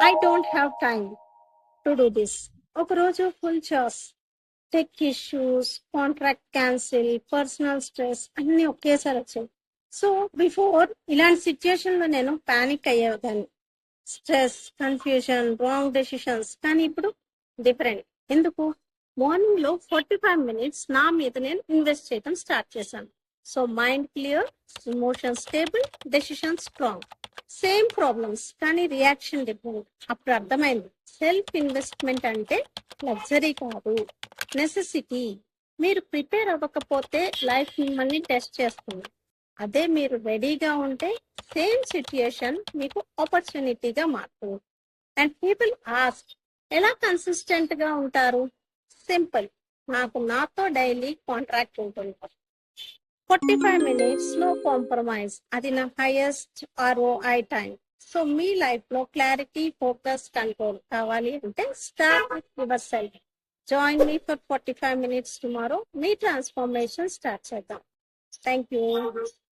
I don't have time to do this. ఒకరోజు full chaos, tech issues, contract cancel, personal stress అన్ని ఒకేసారి వచ్చాయి. So before ఇలాంటి situation లో నేను పానిక్ అయ్యేదాన్ని. Stress, confusion, wrong decisions. కానీ ఇప్పుడు డిఫరెంట్. ఎందుకు? మార్నింగ్ లో 45 minutes నా మీద నేను ఇన్వెస్ట్ చేయడం స్టార్ట్ చేశాను. So mind clear, emotion stable, decision strong. Same problems కానీ రియాక్షన్ డిఫరెంట్. అప్పుడు అర్థమైంది, సెల్ఫ్ ఇన్వెస్ట్మెంట్ అంటే లగ్జరీ కాదు, నెసెసిటీ. మీరు ప్రిపేర్ అవ్వకపోతే లైఫ్ మిమ్మల్ని టెస్ట్ చేస్తుంది. అదే మీరు రెడీగా ఉంటే సేమ్ సిచ్యుయేషన్ మీకు ఆపర్చునిటీగా మారుతుంది. అండ్ పీపుల్ ఆస్క్, ఎలా కన్సిస్టెంట్ గా ఉంటారు? సింపుల్, నాతో డైలీ కాంట్రాక్ట్ ఉంటుంది. 45 minutes లో కాంప్రమైజ్, అది నా హైయెస్ట్ ROI టైం. సో మీ లైఫ్ లో క్లారిటీ, ఫోకస్, కంట్రోల్ కావాలి అంటే start with yourself. Join me for 45 minutes tomorrow. మీ ట్రాన్స్ఫర్మేషన్ స్టార్ట్ చేద్దాం. Thank you.